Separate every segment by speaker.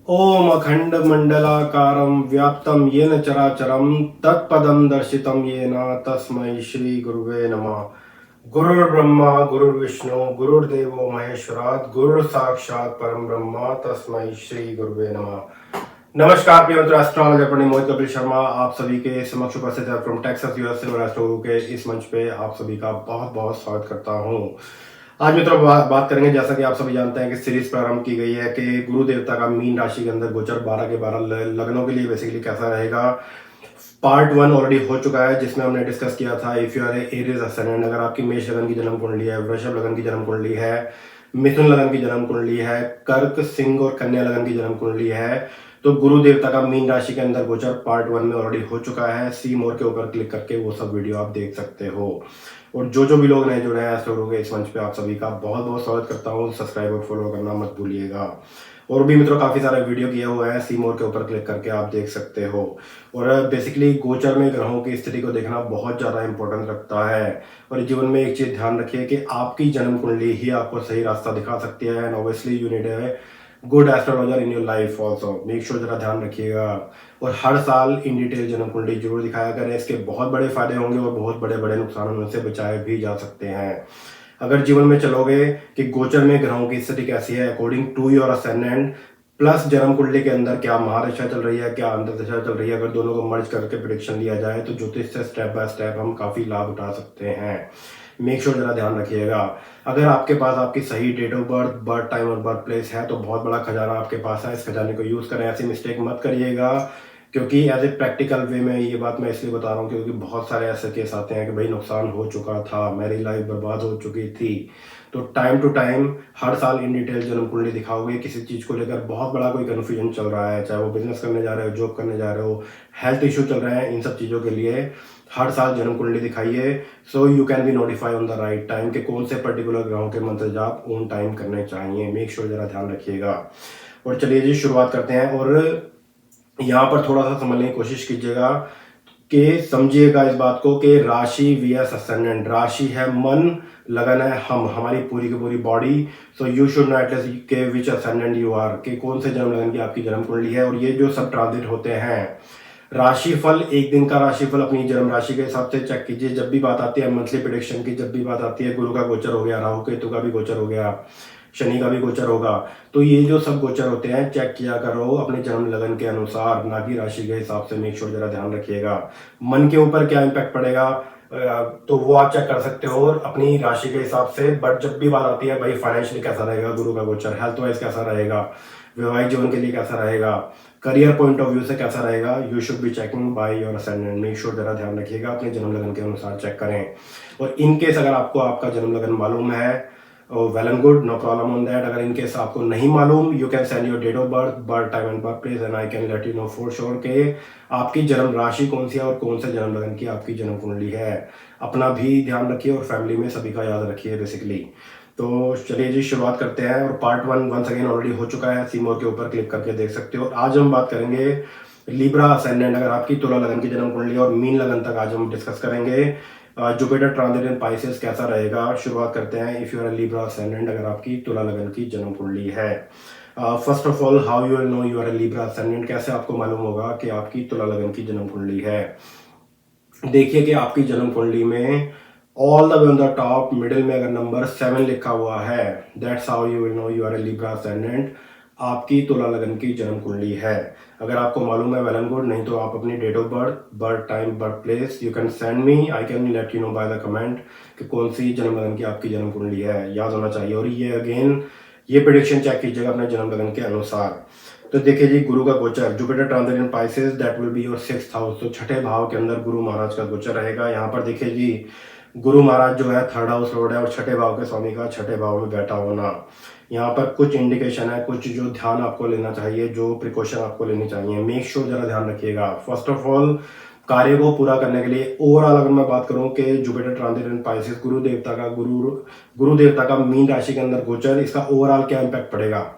Speaker 1: ओम अखंड मंडलाकारं व्याप्तं येन चराचरं तत्पदं दर्शितं येन तस्मै श्री गुरुवे नमः। गुरुर्ब्रह्मा गुरुर्विष्णु गुरुर्देवो महेश्वरात् गुरुर् साक्षात् परम ब्रह्म तस्मै श्री गुरुवे नमः। नमस्कार प्रिय मित्र, एस्ट्रोलॉजर पंडित मोहित कपिल शर्मा आप सभी के समक्ष उपस्थित है फ्रॉम टेक्सास यूएसए और एस्ट्रो के इस मंच पे आप सभी का बहुत बहुत स्वागत करता हूँ। आज मित्रों बात करेंगे, जैसा कि आप सभी जानते हैं कि सीरीज प्रारंभ की गई है कि गुरु देवता का मीन राशि के अंदर गोचर 12 के 12 लग्नों के लिए बेसिकली कैसा रहेगा। पार्ट 1 ऑलरेडी हो चुका है, जिसमें हमने डिस्कस किया था if you are Aries ascendant, अगर आपकी मेष लगन की जन्म कुंडली है, वृषभ लगन की जन्म कुंडली है, मिथुन लगन की जन्म कुंडली है, कर्क सिंह और कन्या लगन की जन्म कुंडली है, तो गुरु देवता का मीन राशि के अंदर गोचर पार्ट 1 में ऑलरेडी हो चुका है। सी मोर के ऊपर क्लिक करके वो सब वीडियो आप देख सकते हो। और जो भी लोग नए जुड़े हैं एस्ट्रो के इस मंच पे, आप सभी का बहुत बहुत स्वागत करता हूँ। सब्सक्राइब और फॉलो करना मत भूलिएगा। और भी मित्रों काफी सारे वीडियो किए हुए हैं, सी मोर के ऊपर क्लिक करके आप देख सकते हो। और बेसिकली गोचर में ग्रहों की स्थिति को देखना बहुत ज्यादा इंपॉर्टेंट रखता है। और जीवन में एक चीज ध्यान रखिए कि आपकी जन्म कुंडली ही आपको सही रास्ता दिखा सकती है। And obviously you need a good astrologer in your life also. Make sure जरा ध्यान रखिएगा। और हर साल इन डिटेल जन्म कुंडली जरूर दिखाया करें। इसके बहुत बड़े फायदे होंगे और बहुत बड़े बड़े नुकसानों से बचाए भी जा सकते हैं। अगर जीवन में चलोगे कि गोचर में ग्रहों की स्थिति कैसी है according to your ascendant plus जन्म कुंडली के अंदर क्या महादशा चल रही है, क्या अंतर्दशा चल रही है, अगर दोनों को मर्ज करके प्रिडिक्शन लिया जाए तो ज्योतिष से स्टेप बाय स्टेप हम काफी लाभ उठा सकते हैं। मेक श्योर जरा ध्यान रखिएगा। अगर आपके पास आपकी सही date of birth, birth time और बर्थ प्लेस है तो बहुत बड़ा खजाना आपके पास है। इस खजाने को यूज करें, ऐसी मिस्टेक मत करिएगा। क्योंकि एज ए प्रैक्टिकल वे में ये बात मैं इसलिए बता रहा हूँ क्योंकि बहुत सारे ऐसे केस आते हैं कि भाई नुकसान हो चुका था, मेरी लाइफ बर्बाद हो चुकी थी। तो टाइम टू टाइम हर साल इन डिटेल जन्म कुंडली दिखाओगे। किसी चीज़ को लेकर बहुत बड़ा कोई कन्फ्यूजन चल रहा है, चाहे वो बिजनेस करने जा रहे हो, जॉब करने जा रहे हो, हेल्थ इशू चल रहे हैं, इन सब चीज़ों के लिए हर साल जन्म कुंडली दिखाइए। So you can be notify on the right time कि कौन से पर्टिकुलर ग्रहों के मंत्र जाप ऑन टाइम करने चाहिए। मेक श्योर जरा ध्यान रखिएगा। और चलिए जी शुरुआत करते हैं। और यहाँ पर थोड़ा सा समझने की कोशिश कीजिएगा कि समझिएगा इस बात को कि राशि वीएस असेंडेंट, राशि है मन, लगन है हम, हमारी पूरी की पूरी body. So you should know at least के विच असेंडेंट यू आर, कि कौन से जन्म लगन की आपकी जन्म कुंडली है। और ये जो सब ट्रांजिट होते हैं, राशिफल एक दिन का राशिफल अपनी जन्म राशि के हिसाब से चेक कीजिए। जब भी बात आती है मंथली प्रेडिक्शन की, जब भी बात आती है गुरु का गोचर हो गया, राहु केतु का भी गोचर हो गया, शनि का भी गोचर होगा, तो ये जो सब गोचर होते हैं चेक किया करो अपने जन्म लगन के अनुसार, ना कि राशि के हिसाब से। मेक श्योर जरा ध्यान रखिएगा। मन के ऊपर क्या इम्पैक्ट पड़ेगा तो वो आप चेक कर सकते हो अपनी राशि के हिसाब से। बट जब भी बात आती है भाई फाइनेंशियली कैसा रहेगा गुरु का गोचर, हेल्थ वाइज कैसा रहेगा, वैवाहिक जीवन के लिए कैसा रहेगा, करियर पॉइंट ऑफ व्यू से कैसा रहेगा, you should be checking by your ascendant. Make sure जरा ध्यान रखिएगा, अपने जन्म लगन के अनुसार चेक करें। और इन केस अगर आपको आपका जन्म लगन मालूम है, well and good, no problem on that. अगर इन केस आपको नहीं मालूम, you can send your date of birth, birth time and birth place and I can let you know for sure के आपकी जन्म राशि कौन सी है और कौन से जन्म लगन की आपकी जन्म कुंडली है। अपना भी ध्यान रखिए और फैमिली में सभी का याद रखिए बेसिकली। तो चलिए जी शुरुआत करते हैं। और पार्ट 1 वंस अगेन ऑलरेडी हो चुका है, सीमोर के ऊपर क्लिक करके देख सकते हो। आज हम बात करेंगे लिब्रा असेंडेंट, अगर आपकी तुला लगन की जन्म कुंडली और मीन लगन तक आज हम डिस्कस करेंगे। जुपिटर ट्रांजिट इन पाइसेस कैसा रहेगा, शुरुआत करते हैं। If you are a Libra ascendant, अगर आपकी तुला लगन की जन्म कुंडली है। First of all, how you will know you are a Libra ascendant, कैसे आपको मालूम होगा कि आपकी तुला लगन की जन्म कुंडली है। देखिए कि आपकी जन्म कुंडली में all the way on the top middle में अगर नंबर 7 लिखा हुआ है, that's how you will know you are a Libra ascendant, आपकी तुला लगन की जन्म कुंडली है। अगर आपको मालूम है वेल एंड गुड, नहीं तो आप अपनी date of birth, birth time, birth place you can send me, I can let you know by the comment कि कौन सी जन्म लगन की आपकी जन्म कुंडली है, याद होना चाहिए। और ये अगेन ये प्रेडिक्शन चेक कीजिएगा अपने जन्म लगन के अनुसार। तो देखिए जी, गुरु का गोचर, Jupiter transit in Pisces, that will be your 6th house. तो छठे भाव के अंदर गुरु महाराज का गोचर रहेगा। यहाँ पर देखिए जी, गुरु महाराज जो है 3rd हाउस लॉर्ड है और छठे भाव के स्वामी का छठे भाव में बैठा होना, यहाँ पर कुछ इंडिकेशन है, कुछ जो ध्यान आपको लेना चाहिए, जो प्रिकॉशन आपको लेनी चाहिए। मेक श्योर जरा ध्यान रखिएगा। फर्स्ट ऑफ ऑल, कार्य को पूरा करने के लिए ओवरऑल अगर मैं बात करूं कि जुपिटर ट्रांजिट इन पाइसेस, गुरु देवता का मीन राशि के अंदर गोचर, इसका ओवरऑल क्या इम्पैक्ट पड़ेगा।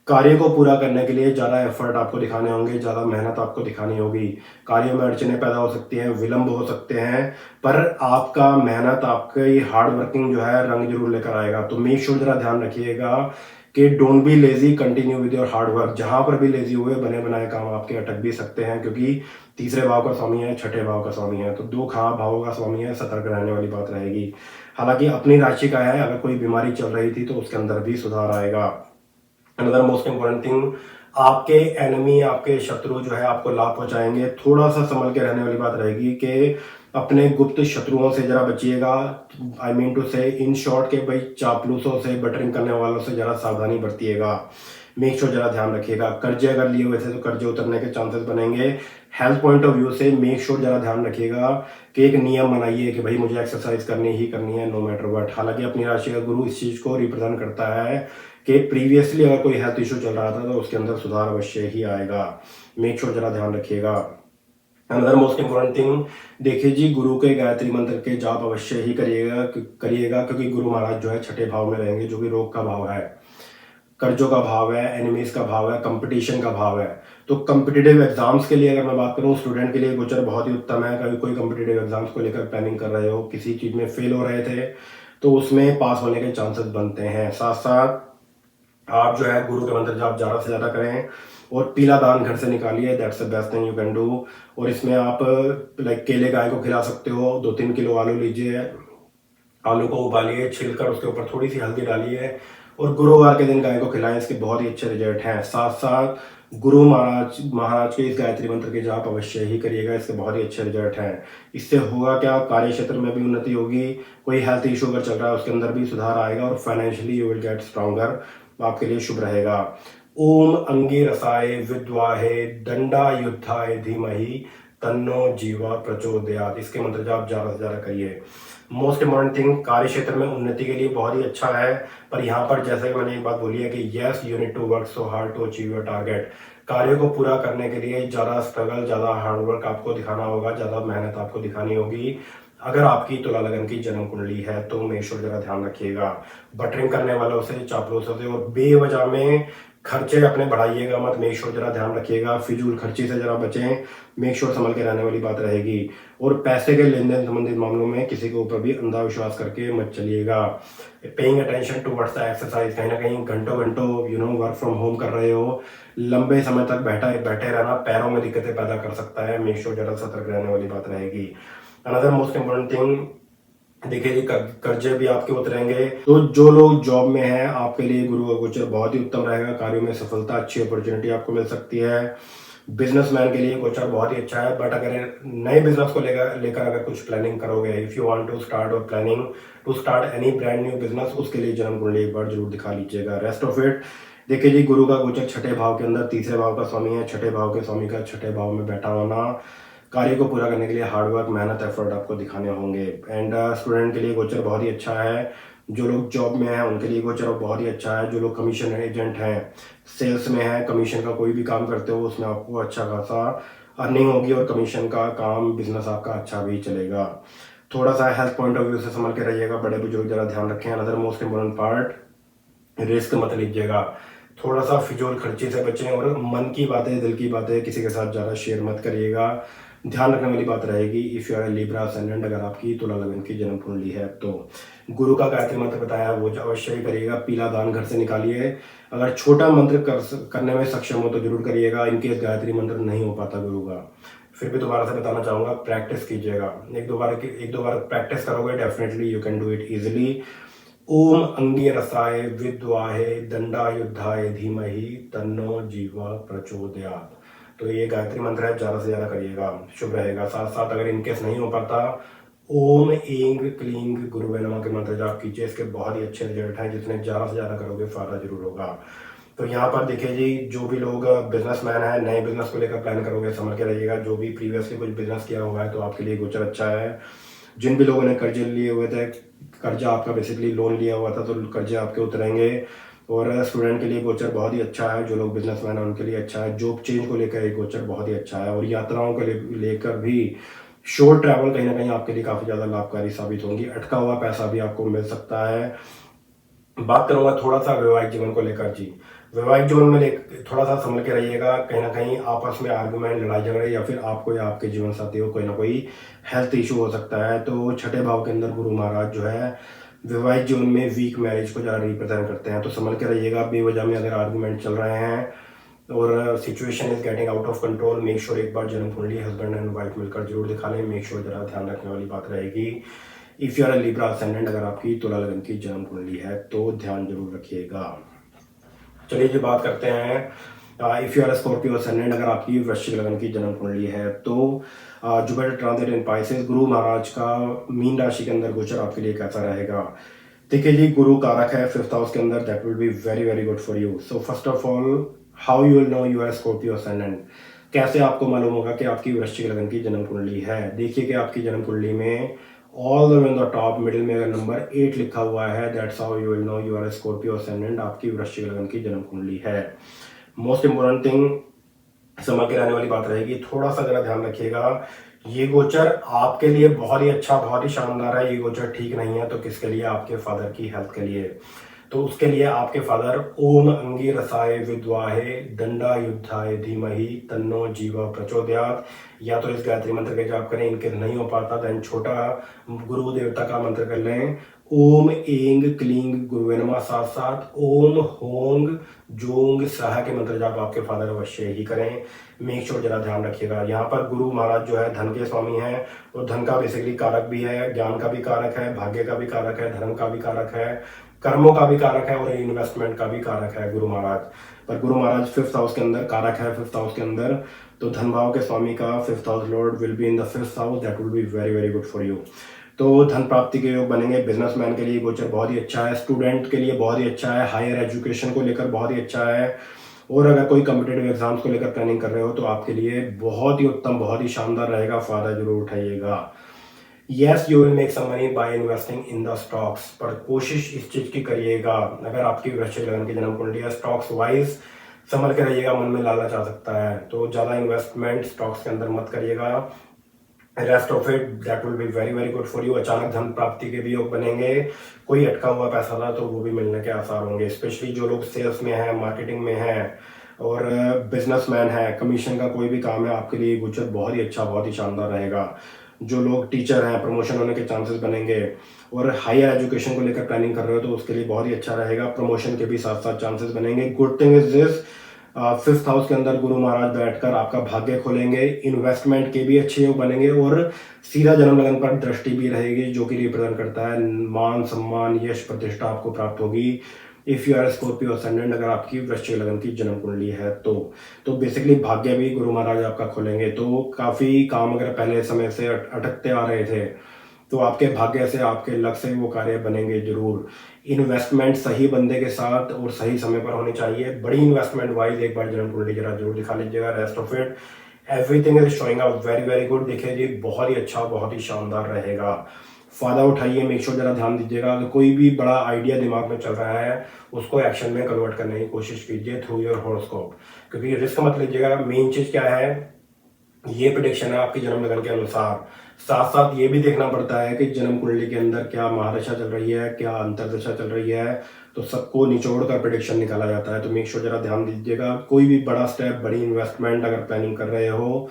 Speaker 1: कार्य को पूरा करने के लिए ज़्यादा एफर्ट आपको दिखाने होंगे, ज़्यादा मेहनत आपको दिखानी होगी, कार्य में अड़चने पैदा हो सकती हैं, विलंब हो सकते हैं, पर आपका मेहनत, आपकी हार्ड वर्किंग जो है रंग जरूर लेकर आएगा। तो मेक श्योर जरा ध्यान रखिएगा कि don't be lazy, continue with your hard work. जहां पर भी लेजी हुए बने बनाए काम आपके अटक भी सकते हैं, क्योंकि तीसरे भाव का स्वामी है, छठे भाव का स्वामी है, तो दो खराब भावों का स्वामी है, सतर्क रहने वाली बात रहेगी। हालांकि अपनी राशि का है, अगर कोई बीमारी चल रही थी तो उसके अंदर भी सुधार आएगा। अनदर मोस्ट इंपॉर्टेंट थिंग, आपके एनिमी, आपके शत्रु जो है आपको लाभ पहुंचाएंगे। थोड़ा सा संभल के रहने वाली बात रहेगी कि अपने गुप्त शत्रुओं से जरा बचिएगा। आई मीन टू से इन शॉर्ट के भाई चापलूसों से, बटरिंग करने वालों से जरा सावधानी बरतिएगा। मेक श्योर जरा ध्यान रखिएगा। कर्जे अगर लिए हुए थे तो कर्जे उतरने के चांसेस बनेंगे। हेल्थ पॉइंट ऑफ व्यू से मेक श्योर जरा ध्यान रखिएगा कि एक नियम बनाइए कि भाई मुझे एक्सरसाइज करनी ही करनी है, नो मैटर व्हाट। हालांकि अपनी राशि का गुरु इस चीज को रिप्रेजेंट करता है कि प्रीवियसली अगर कोई हेल्थ इशू चल रहा था तो उसके अंदर सुधार अवश्य ही आएगा। मेक श्योर जरा ध्यान रखिएगा। अनदर मोस्ट इंपॉर्टेंट थिंग, देखिए जी, गुरु के गायत्री मंत्र के जाप अवश्य ही करिएगा, क्योंकि गुरु महाराज जो है छठे भाव में रहेंगे, जो कि रोग का भाव है, कर्जों का भाव है, एनिमीज का भाव है, कंपटीशन का भाव है। तो कम्पिटिटिव एग्जाम्स के लिए अगर मैं बात करूं, स्टूडेंट के लिए गोचर बहुत ही उत्तम है। कभी कोई कम्पिटिटिव एग्जाम्स को लेकर प्लानिंग कर रहे हो, किसी चीज में फेल हो रहे थे तो उसमें पास होने के चांसेस बनते हैं। साथ साथ आप जो है गुरु के मंत्र जाप ज़्यादा से ज़्यादा करें और पीला दान घर से निकालिए, that's the best thing you can do. और इसमें आप लाइक केले गाय को खिला सकते हो। 2-3 किलो आलू लीजिए, आलू को उबालिए, छिलकर उसके ऊपर थोड़ी सी हल्दी डालिए और गुरुवार के दिन गाय को खिलाएं। इसके बहुत ही अच्छे रिजल्ट हैं। साथ साथ गुरु महाराज के इस गायत्री मंत्र के जाप अवश्य ही करिएगा, इसके बहुत ही अच्छे रिजल्ट हैं। इससे होगा क्या, कार्य क्षेत्र में भी उन्नति होगी, कोई हेल्थ इशू अगर चल रहा है उसके अंदर भी सुधार आएगा और financially you will get stronger, आपके लिए शुभ रहेगा। ओम अंगी रसाय विद्वाहे दंडा युद्धाय धीमहि तन्नो जीवा प्रचोदयात। इसके मंत्र जाप ज्यादा से ज्यादा करिए। मोस्ट इंपॉर्टेंट थिंग, कार्य क्षेत्र में उन्नति के लिए बहुत ही अच्छा है। पर यहाँ पर जैसे कि मैंने एक बात बोली है कि yes you need to work so hard to achieve your target. कार्य को पूरा करने के लिए ज्यादा स्ट्रगल, ज्यादा हार्डवर्क आपको दिखाना होगा, ज्यादा मेहनत आपको दिखानी होगी। अगर आपकी तुला लगन की जन्म कुंडली है तो मेषो जरा ध्यान रखिएगा। बटरिंग करने वालों से, चापलूसों से और बेवजह में खर्चे अपने बढ़ाइएगा मत। मेक श्योर जरा ध्यान रखिएगा, फिजूल खर्ची से जरा बचें। मेक श्योर संभल के रहने वाली बात रहेगी। और पैसे के लेन देन संबंधित मामलों में किसी के ऊपर भी अंधा विश्वास करके मत चलिएगा। Paying attention towards the exercise, कहीं ना कहीं घंटों घंटों वर्क फ्रॉम होम कर रहे हो, लंबे समय तक बैठे रहना पैरों में दिक्कतें पैदा कर सकता है। मेक श्योर जरा सतर्क रहने वाली बात रहेगी। अनदर मोस्ट इंपोर्टेंट थिंग, देखिए जी, कर्जे भी आपके उतरेंगे। तो जो लोग जॉब में हैं आपके लिए गुरु का गोचर बहुत ही उत्तम रहेगा। कार्यों में सफलता, अच्छी अपॉर्चुनिटी आपको मिल सकती है। बिजनेसमैन के लिए गोचर बहुत ही अच्छा है। बट अगर नए बिजनेस को लेकर अगर कुछ प्लानिंग करोगे, if you want to start और planning to start any brand new business, उसके लिए जन्म कुंडली एक बार जरूर दिखा लीजिएगा। रेस्ट ऑफ इट, देखिए जी, गुरु का गोचर छठे भाव के अंदर तीसरे भाव का स्वामी है। छठे भाव के स्वामी का छठे भाव में बैठा होना, कार्य को पूरा करने के लिए हार्डवर्क, मेहनत, एफर्ट आपको दिखाने होंगे। एंड स्टूडेंट के लिए गोचर बहुत ही अच्छा है। जो लोग जॉब में हैं उनके लिए गोचर बहुत ही अच्छा है। जो लोग कमीशन एजेंट हैं, सेल्स में हैं, कमीशन का कोई भी काम करते हो उसमें आपको अच्छा खासा अर्निंग होगी और कमीशन का काम, बिजनेस आपका अच्छा भी चलेगा। थोड़ा सा हेल्थ पॉइंट ऑफ व्यू से संभल के रहिएगा, बड़े बुजुर्ग जरा ध्यान रखें। Another most important part, risk मत लीजिएगा। थोड़ा सा फिजूल खर्ची से बचें और मन की बातें, दिल की बातें किसी के साथ ज़्यादा शेयर मत करिएगा। ध्यान रखने वाली बात रहेगी, if you are Libra ascendant, अगर आपकी तुला लगन की जन्म कुंडली है तो गुरु का गायत्री मंत्र बताया वो अवश्य ही करिएगा। पीला दान घर से निकालिए। अगर छोटा मंत्र करने में सक्षम हो तो जरूर करिएगा। इनकेस गायत्री मंत्र नहीं हो पाता गुरु का, फिर भी दोबारा से बताना चाहूँगा, प्रैक्टिस कीजिएगा। एक दो बार प्रैक्टिस करोगे, definitely you can do it easily. ओम अंगी रसाय विद्वाहे दंडा युद्धाय धीमहि तन्नो जीवा प्रचोदयात। तो ये गायत्री मंत्र है, ज़्यादा से ज़्यादा करिएगा, शुभ रहेगा। साथ साथ अगर इनकेस नहीं हो पाता, ओम ऐंग क्लींग गुरुवे नमः के मंत्र जाप कीजिए। इसके बहुत ही अच्छे रिजल्ट हैं, जितने ज़्यादा से ज़्यादा करोगे फायदा जरूर होगा। तो यहाँ पर देखिए जी, जो भी लोग बिजनेसमैन है, नए बिजनेस को लेकर प्लान करोगे, समझ के रहिएगा। जो भी प्रीवियसली कुछ बिजनेस किया हुआ है तो आपके लिए गोचर अच्छा है। जिन भी लोगों ने कर्जे लिए हुए थे, कर्जा आपका बेसिकली लोन लिया हुआ था तो कर्जे आपके उतरेंगे। और स्टूडेंट के लिए गोचर बहुत ही अच्छा है। जो लोग बिजनेसमैन हैं उनके लिए अच्छा है। जॉब चेंज को लेकर एक गोचर बहुत ही अच्छा है। और यात्राओं को लेकर भी शॉर्ट ट्रैवल कहीं ना कहीं आपके लिए काफ़ी ज़्यादा लाभकारी साबित होंगी। अटका हुआ पैसा भी आपको मिल सकता है। बात करूंगा थोड़ा सा वैवाहिक जीवन को लेकर जी। वैवाहिक जीवन में थोड़ा सा संभल के रहिएगा। कहीं ना कहीं आपस में आर्गुमेंट, लड़ाई झगड़े या फिर आपको या आपके जीवन साथी को कोई ना कोई हेल्थ इशू हो सकता है। तो छठे भाव के अंदर गुरु महाराज जो है विवाहित जीवन में वीक मैरिज को ज़्यादा रिप्रेजेंट करते हैं, तो संभल के रहिएगा। बेवजह में अगर आर्गूमेंट चल रहे हैं और situation is getting out of control, make sure एक बार जन्म कुंडली हस्बैंड एंड वाइफ मिलकर जरूर दिखा लें। मेक श्योर जरा ध्यान रखने वाली बात रहेगी, if you are a Libra ascendant, अगर आपकी तुला लगन की जन्म कुंडली है तो ध्यान जरूर रखिएगा। चलिए जी बात करते हैं, if you are Scorpio ascendant, अगर आपकी वृश्चिक लगन की जन्म कुंडली है तो Jupiter transit in Pisces, Guru Maharaj का मीन राशि के अंदर गोचर आपके लिए कैसा रहेगा। देखिए जी, गुरु कारक है 5th हाउस के अंदर, that will be very very good for you. So first of all, how you will know you are Scorpio ascendant, कैसे आपको मालूम होगा कि आपकी वृश्चिक लगन की जन्म कुंडली है। देखिए कि आपकी जन्म कुंडली में all the way on the top middle में अगर नंबर 8 लिखा हुआ है, that's how you will know you are Scorpio ascendant, आपकी वृश्चिक लगन की जन्म कुंडली है। मोस्ट इंपॉर्टेंट थिंग समझ के रहने वाली बात रहेगी, थोड़ा सा जरा ध्यान रखिएगा, ये गोचर आपके लिए बहुत ही अच्छा, बहुत ही शानदार है। ये गोचर ठीक नहीं है तो किसके लिए, आपके फादर की हेल्थ के लिए। तो उसके लिए आपके फादर ओम अंगिरसाय विद्वाहे दंडा युद्धाय धीमहि तन्नो जीवा प्रचोदयात, या तो इस गायत्री मंत्र के जाप करें, इनके नहीं हो पाता देन छोटा गुरु देवता का मंत्र कर लें, ओम एंग क्लींग गुरुवे नमः, साथ साथ ओम होंग जोंग सह के मंत्र जाप आपके फादर अवश्य ही करें। मेक श्योर जरा ध्यान रखिएगा, यहाँ पर गुरु महाराज जो है धन के स्वामी हैं और धन का बेसिकली कारक भी है, ज्ञान का भी कारक है, भाग्य का भी कारक है, धर्म का भी कारक है, कर्मों का भी कारक है और इन्वेस्टमेंट का भी कारक है गुरु महाराज। पर गुरु महाराज 5th हाउस के अंदर कारक है, 5th हाउस के अंदर, तो धन भाव के स्वामी का 5th house Lord will be in the 5th house, that will be very very good for you. तो धन प्राप्ति के योग बनेंगे। बिजनेसमैन के लिए गोचर बहुत ही अच्छा है, स्टूडेंट के लिए बहुत ही अच्छा है, हायर एजुकेशन को लेकर बहुत ही अच्छा है, और अगर कोई कम्पिटेटिव एग्जाम्स को लेकर प्लानिंग कर रहे हो तो आपके लिए बहुत ही उत्तम, बहुत ही शानदार रहेगा, फायदा जरूर उठाइएगा। Yes, you will make some money by investing in the stocks, पर कोशिश इस चीज की करिएगा, अगर आपकी वृश्चिक लगन की जन्म कुंडली है, स्टॉक्स वाइज संभल के रहिएगा, मन में लालच आ सकता है, तो ज्यादा इन्वेस्टमेंट स्टॉक्स के अंदर मत करिएगा। Rest of it that will be very very good for you. अचानक धन प्राप्ति के भी योग बनेंगे, कोई अटका हुआ पैसा था तो वो भी मिलने के आसार होंगे, स्पेशली जो लोग सेल्स में है, मार्केटिंग में है और बिजनेसमैन है, कमीशन का कोई भी काम है, आपके लिए गोचर बहुत ही अच्छा, बहुत ही शानदार रहेगा। जो लोग टीचर हैं, प्रमोशन होने के चांसेस बनेंगे, और हायर एजुकेशन को लेकर प्लानिंग कर रहे हो तो उसके लिए बहुत ही अच्छा रहेगा, प्रमोशन के भी साथ साथ चांसेस बनेंगे। Good thing is this, 5th house के अंदर गुरु महाराज बैठकर आपका भाग्य खोलेंगे, इन्वेस्टमेंट के भी अच्छे योग बनेंगे और सीधा जन्म लगन पर दृष्टि भी रहेगी, जो कि रिप्रेजेंट करता है मान सम्मान यश प्रतिष्ठा आपको प्राप्त होगी। If you are Scorpio ascendant, अगर आपकी वृश्चिक लगन की जन्म कुंडली है तो बेसिकली भाग्य भी गुरु महाराज आपका खोलेंगे। तो काफी काम अगर पहले समय से अटकते आ रहे थे तो आपके भाग्य से, आपके लक से वो कार्य बनेंगे जरूर। इन्वेस्टमेंट सही बंदे के साथ और सही समय पर होनी चाहिए, बड़ी इन्वेस्टमेंट वाइज एक बार जन्म कुंडली जरा जरूर दिखा लीजिएगा। Rest of it everything is showing up very very good. देखिए जी, बहुत ही अच्छा, बहुत ही शानदार रहेगा, फायदा उठाइए। मेक श्योर जरा ध्यान दीजिएगा, अगर कोई भी बड़ा आइडिया दिमाग में चल रहा है उसको एक्शन में कन्वर्ट करने की कोशिश कीजिए थ्रू योर हॉरोस्कोप, क्योंकि रिस्क मत लीजिएगा। मेन चीज क्या है, ये प्रेडिक्शन है आपकी जन्म लगन के अनुसार, साथ साथ ये भी देखना पड़ता है कि जन्म कुंडली के अंदर क्या महादशा चल रही है, क्या अंतरदशा चल रही है, तो सबको निचोड़ कर प्रेडिक्शन निकाला जाता है। तो मेक श्योर जरा ध्यान दीजिएगा, कोई भी बड़ा स्टेप, बड़ी इन्वेस्टमेंट अगर प्लानिंग कर रहे हो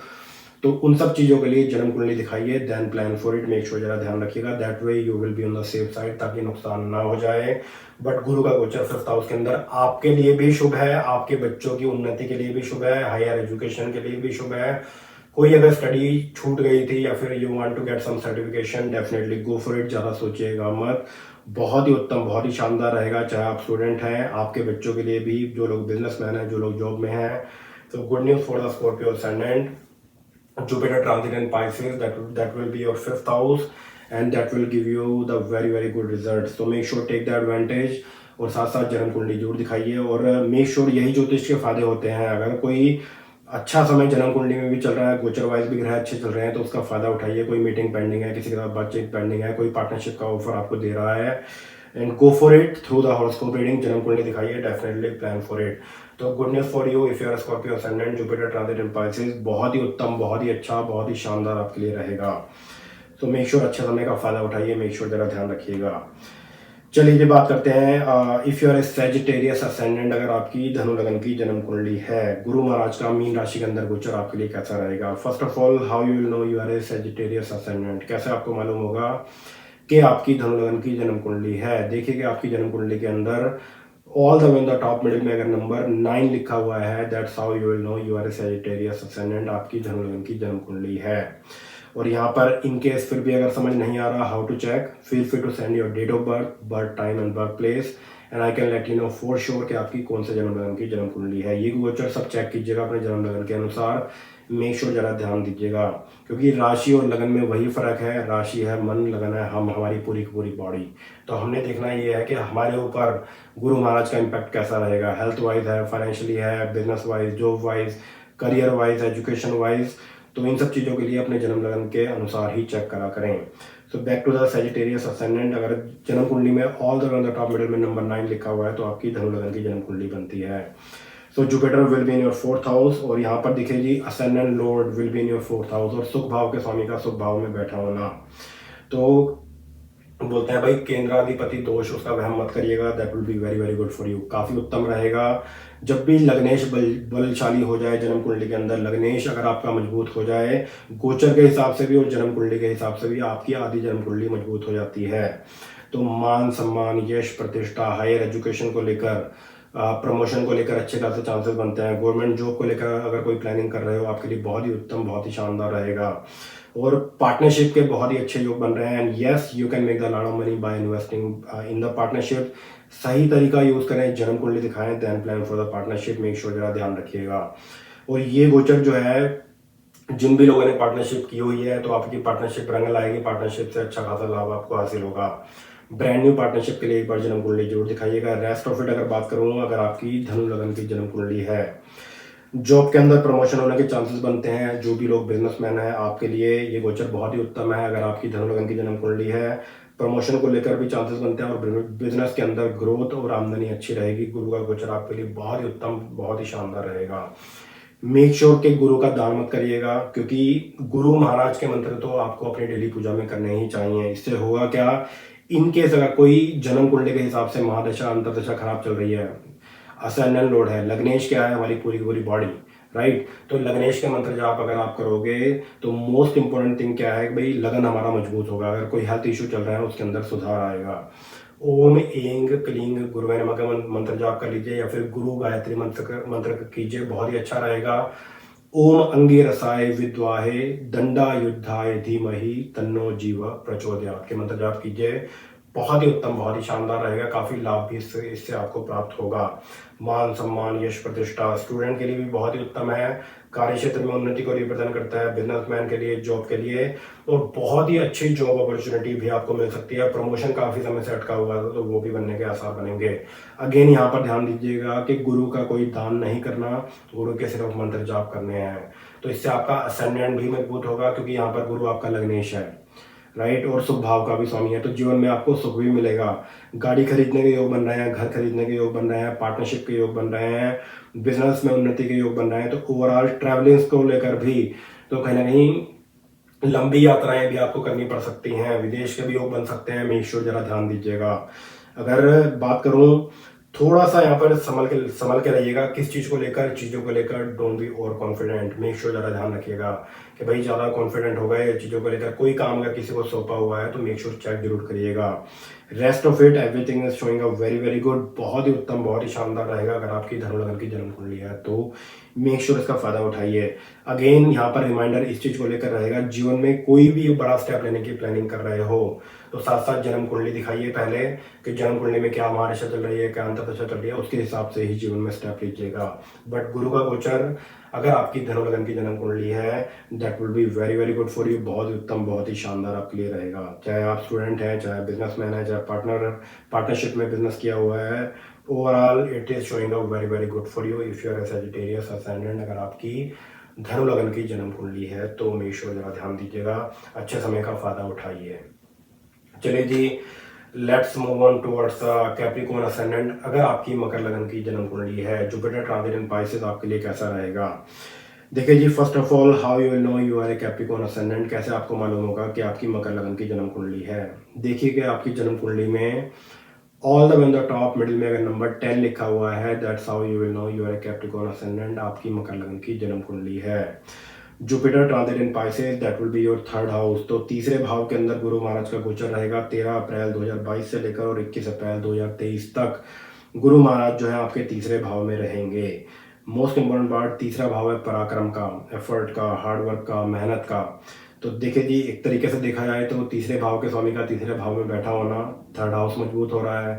Speaker 1: तो उन सब चीजों के लिए जन्म कुंडली दिखाइए, then plan for it. Make sure जरा ध्यान रखिएगा, that way you will be on the safe side, ताकि नुकसान ना हो जाए। बट गुरु का गोचर 5th हाउस के अंदर आपके लिए भी शुभ है, आपके बच्चों की उन्नति के लिए भी शुभ है, हायर एजुकेशन के लिए भी शुभ है। कोई अगर स्टडी छूट गई थी या फिर you want to get some certification, definitely go for it, ज्यादा सोचिएगा मत। बहुत ही उत्तम, बहुत ही शानदार रहेगा, चाहे आप स्टूडेंट हैं, आपके बच्चों के लिए भी, जो लोग बिजनेसमैन हैं, जो लोग जॉब में हैं। तो good news for the Scorpio ascendant, Jupiter transit in Pisces, that will be your 5th house and that will give you the very very good results. So make sure take the advantage, और साथ साथ जन्म कुंडली जरूर दिखाइए। और make sure यही ज्योतिष के फायदे होते हैं, अगर कोई अच्छा समय जन्म कुंडली में भी चल रहा है, गोचर वाइज भी ग्रह अच्छे चल रहे हैं, तो उसका फायदा उठाइए। कोई मीटिंग पेंडिंग है, किसी के साथ बातचीत पेंडिंग है, कोई पार्टनरशिप का ऑफर आपको दे रहा है, and go for it through the horoscope reading, जन्म कुंडली दिखाइए, डेफिनेटली प्लान फॉर इट। तो good news for you, if you are Scorpio ascendant, Jupiter transit in Pisces, बहुत ही उत्तम, बहुत ही अच्छा, बहुत ही शानदार आपके लिए रहेगा। तो मेक श्योर अच्छे समय का फायदा उठाइए, मेक श्योर जरा ध्यान रखिएगा। चलिए ये बात करते हैं, if you are a Sagittarius ascendant, अगर आपकी धनु लगन की जन्म कुंडली है, गुरु महाराज का मीन राशि के अंदर गोचर आपके लिए कैसा रहेगा। First of all, how you will know you are a Sagittarius ascendant, कैसे आपको मालूम होगा कि आपकी धनु लगन की जन्म कुंडली है। देखिए कि आपकी जन्म कुंडली के अंदर all the way in the top middle में अगर नंबर 9 लिखा हुआ है, that's how you will know you are a Sagittarius ascendant, आपकी धनु लगन की जन्म कुंडली है। और यहाँ पर इन केस फिर भी अगर समझ नहीं आ रहा how to check, feel free to send your date of birth, birth time and birth place, and I can let you know for sure कि आपकी कौन से जन्म लगन की जन्म कुंडली है। ये गोचर सब चेक कीजिएगा अपने जन्म लगन के अनुसार, मेक श्योर जरा ध्यान दीजिएगा, क्योंकि राशि और लगन में वही फर्क है, राशि है मन, लगन है हम, हमारी पूरी की पूरी बॉडी। तो हमने देखना ये है कि हमारे ऊपर गुरु महाराज का इम्पैक्ट कैसा रहेगा, हेल्थ वाइज है, फाइनेंशियली है, business wise, job wise, career wise, education wise. तो इन सब चीज़ों के लिए अपने जन्म लगन के अनुसार ही चेक करा करें। So back to the Sagittarius ascendant, अगर जन्म कुंडली में all the way on the top middle में नंबर 9 लिखा हुआ है तो आपकी धनु लगन की जन्म कुंडली बनती है। So Jupiter will be in your 4th house, और यहाँ पर दिखे जी ascendant lord will be in your 4th house, और सुख भाव के स्वामी का सुख भाव में बैठा होना। तो बोलते हैं भाई केंद्राधिपति दोष उसका वहम मत करिएगा, that will be very very good for you, काफ़ी उत्तम रहेगा। जब भी लग्नेश बलशाली हो जाए जन्म कुंडली के अंदर, लग्नेश अगर आपका मजबूत हो जाए गोचर के हिसाब से भी और जन्म कुंडली के हिसाब से भी, आपकी आधी जन्म कुंडली मजबूत हो जाती है। तो मान सम्मान, यश, प्रतिष्ठा, हायर एजुकेशन को लेकर, प्रमोशन को लेकर अच्छे खासे चांसेस बनते हैं। गवर्नमेंट जॉब को लेकर अगर कोई प्लानिंग कर रहे हो, आपके लिए बहुत ही उत्तम, बहुत ही शानदार रहेगा। और पार्टनरशिप के बहुत ही अच्छे योग बन रहे हैं, and yes you can make the lot of money by investing in the partnership. सही तरीका यूज करें, जन्म कुंडली दिखाएं, then plan for the partnership, make sure जरा ध्यान रखिएगा। और ये गोचर जो है, जिन भी लोगों ने पार्टनरशिप की हुई है तो आपकी पार्टनरशिप रंग लाएगी, पार्टनरशिप से अच्छा खासा लाभ आपको हासिल होगा। ब्रांड न्यू पार्टनरशिप के लिए एक बार जन्म कुंडली जरूर दिखाइएगा। रेस्ट ऑफ इट अगर बात करूँ, अगर आपकी धनु लगन की जन्म कुंडली है, जॉब के अंदर प्रमोशन होने के चांसेस बनते हैं। जो भी लोग बिजनेसमैन हैं, आपके लिए ये गोचर बहुत ही उत्तम है। अगर आपकी धनु लगन की जन्म कुंडली है, प्रमोशन को लेकर भी चांसेस बनते हैं, और बिजनेस के अंदर ग्रोथ और आमदनी अच्छी रहेगी। गुरु का गोचर आपके लिए बहुत ही उत्तम, बहुत ही शानदार रहेगा। मेक श्योर के गुरु का दान मत करिएगा, क्योंकि गुरु महाराज के मंत्र तो आपको अपनी डेली पूजा में करने ही चाहिए। इससे होगा क्या, इनकेस अगर कोई जन्म कुंडली के हिसाब से महादशा अंतरदशा खराब चल रही है, असेंडेंट लॉर्ड है, लग्नेश क्या है, हमारी पूरी पूरी बॉडी, राइट। तो लग्नेश के मंत्र जाप अगर आप करोगे तो मोस्ट इंपॉर्टेंट थिंग क्या है भाई, लगन हमारा मजबूत होगा। अगर कोई हेल्थ इशू चल रहा है उसके अंदर सुधार आएगा। ओम ऐंग क्लींग गुरुवे नमः का मंत्र जाप कर लीजिए, या फिर गुरु गायत्री मंत्र कीजिए, बहुत ही अच्छा रहेगा। ओम अंगिरसाय विद्वाहे दंडा युद्धाय धीमहि तन्नो जीव प्रचोदयात् के मंत्र जाप कीजिए, बहुत ही उत्तम, बहुत ही शानदार रहेगा। काफ़ी लाभ भी इससे आपको प्राप्त होगा। मान सम्मान, यश, प्रतिष्ठा स्टूडेंट के लिए भी बहुत ही उत्तम है, कार्य क्षेत्र में उन्नति को रिप्रेजेंट करता है, बिजनेसमैन के लिए, जॉब के लिए, और बहुत ही अच्छी जॉब अपॉर्चुनिटी भी आपको मिल सकती है। प्रमोशन काफ़ी समय से अटका हुआ था तो वो भी बनने के आसार बनेंगे। अगेन यहाँ पर ध्यान दीजिएगा कि गुरु का कोई दान नहीं करना, गुरु के सिर्फ मंत्र जाप करने हैं। तो इससे आपका असेंडेंट भी मजबूत होगा, क्योंकि यहाँ पर गुरु आपका लग्नेश है, राइट, और सुख भाव का भी स्वामी है। तो जीवन में आपको सुख भी मिलेगा। गाड़ी खरीदने के योग बन रहे हैं, घर खरीदने के योग बन रहे हैं, पार्टनरशिप के योग बन रहे हैं, बिजनेस में उन्नति के योग बन रहे हैं। तो ओवरऑल ट्रैवलिंग्स को लेकर भी तो कहीं ना कहीं लंबी यात्राएं भी आपको करनी पड़ सकती हैं, विदेश के भी योग बन सकते हैं। मेक श्योर जरा ध्यान दीजिएगा। अगर बात करूं, थोड़ा सा यहाँ पर संभल के रहिएगा किस चीज़ को लेकर, चीज़ों को लेकर। Don't be over confident, make sure ज़रा ध्यान रखिएगा कि भाई ज़्यादा कॉन्फिडेंट हो गए चीज़ों को लेकर। कोई काम अगर किसी को सौंपा हुआ है तो मेक श्योर चेक जरूर करिएगा। Rest of it everything is showing a very very good, बहुत ही उत्तम, बहुत ही शानदार रहेगा। अगर आपकी धनु लगन की जन्म कुंडली है तो मेक श्योर इसका फायदा उठाइए। अगेन यहाँ पर रिमाइंडर इस चीज़ को लेकर रहेगा, जीवन में कोई भी बड़ा स्टेप लेने की प्लानिंग कर रहे हो तो साथ साथ जन्म कुंडली दिखाइए पहले, कि जन्म कुंडली में क्या महादशा चल रही है, क्या अंतर्दशा चल रही है, उसके हिसाब से ही जीवन में स्टेप लीजिएगा। बट गुरु का गोचर अगर आपकी धनु लगन की जन्म कुंडली है, that will be very very good for you, बहुत ही उत्तम, बहुत ही शानदार आपके लिए रहेगा। चाहे आप स्टूडेंट हैं, चाहे बिजनेसमैन है, चाहे पार्टनरशिप में बिजनेस किया हुआ है, overall it is showing a very very good for you if you are a Sagittarius ascendant. अगर आपकी धनु लगन की जन्म कुंडली है तो मेक श्योर जरा ध्यान दीजिएगा, अच्छे समय का फायदा उठाइए। चलिए जी, let's move on towards Capricorn ascendant. अगर आपकी मकर लगन की जन्म कुंडली है, जुपिटर ट्रांजिट इन पाइसेस आपके लिए कैसा रहेगा। देखिए जी, first of all how you will know you are a Capricorn ascendant, कैसे आपको मालूम होगा कि आपकी मकर लगन की जन्म कुंडली है। देखिए कि आपकी जन्म कुंडली में all the way in the top middle में अगर नंबर 10 लिखा हुआ है, that's how you will know you are a Capricorn ascendant, आपकी मकर लगन की जन्म कुंडली है। Jupiter transit in Pisces, that will be your third house. तो तीसरे भाव के अंदर गुरु महाराज का गोचर रहेगा 13 अप्रैल 2022 से लेकर और 21 अप्रैल 2023 तक गुरु महाराज जो है आपके तीसरे भाव में रहेंगे। मोस्ट इंपॉर्टेंट पार्ट, तीसरा भाव है पराक्रम का, एफर्ट का, हार्डवर्क का, मेहनत का। तो देखिए जी, एक तरीके से देखा जाए तो तीसरे भाव के स्वामी का तीसरे भाव में बैठा होना, थर्ड हाउस मजबूत हो रहा है,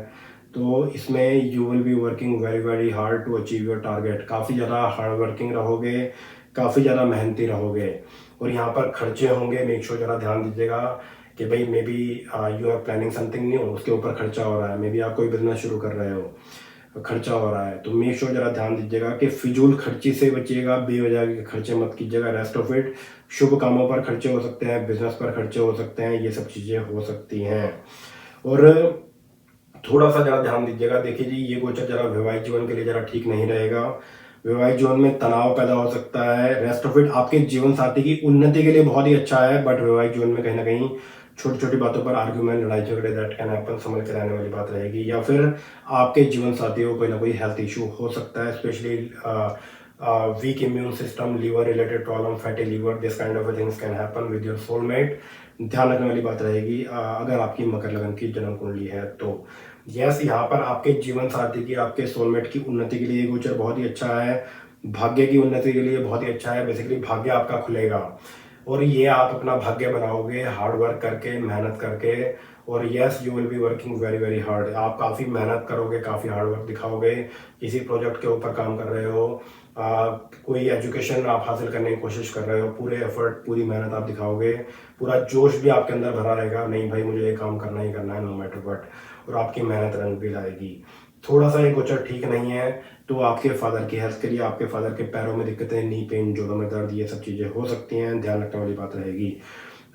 Speaker 1: तो इसमें you will be working very very hard to achieve your target. काफ़ी ज़्यादा हार्ड वर्किंग रहोगे, काफ़ी ज़्यादा मेहनती रहोगे। और यहाँ पर खर्चे होंगे, मेक श्योर ज़रा ध्यान दीजिएगा कि भाई maybe you are planning something new, उसके ऊपर खर्चा हो रहा है, मे बी आप कोई बिजनेस शुरू कर रहे हो, खर्चा हो रहा है, तो मेक श्योर जरा ध्यान दीजिएगा कि फिजूल खर्ची से बचिएगा, बेवजह के खर्चे मत कीजिएगा। रेस्ट ऑफ इट शुभ कामों पर खर्चे हो सकते हैं, बिजनेस पर खर्चे हो सकते हैं, ये सब चीज़ें हो सकती हैं। और थोड़ा सा जरा ध्यान दीजिएगा। देखिए जी, ये गोचर जरा वैवाहिक जीवन के लिए जरा ठीक नहीं रहेगा। वैवाहिक जीवन में तनाव पैदा हो सकता है। रेस्ट ऑफ इट आपके जीवन साथी की उन्नति के लिए बहुत ही अच्छा है, बट वैवाहिक जीवन में कहीं ना कहीं छोटी छोटी बातों पर आर्ग्यूमेंट, लड़ाई झगड़े, दैट कैन हैपन, समझ के रहने वाली बात रहेगी। या फिर आपके जीवन साथी को कोई ना कोई हेल्थ इशू हो सकता है, specially weak immune system, liver related problem, fatty liver, this kind of things can happen with your soulmate. ध्यान रखने वाली बात रहेगी अगर आपकी मकर लगन की जन्म कुंडली है तो। यस, यहाँ पर आपके जीवन साथी की, आपके सोलमेट की उन्नति के लिए गोचर बहुत ही अच्छा है। भाग्य की उन्नति के लिए बहुत ही अच्छा है। बेसिकली भाग्य आपका खुलेगा और ये आप अपना भाग्य बनाओगे हार्ड वर्क करके, मेहनत करके। और yes, you will be working very very hard. आप काफ़ी मेहनत करोगे, काफ़ी हार्ड वर्क दिखाओगे। किसी प्रोजेक्ट के ऊपर काम कर रहे हो, कोई एजुकेशन आप हासिल करने की कोशिश कर रहे हो, पूरे एफर्ट, पूरी मेहनत आप दिखाओगे। पूरा जोश भी आपके अंदर भरा रहेगा, नहीं भाई मुझे ये काम करना ही करना है, नो मैटर व्हाट। और आपकी मेहनत रंग भी लाएगी। थोड़ा सा ये गोचर ठीक नहीं है, तो आपके फादर की हेल्थ के लिए, आपके फादर के पैरों में दिक्कतें, नी पेन, जोड़ों में दर्द, ये सब चीज़ें हो सकती हैं। ध्यान रखने वाली बात रहेगी।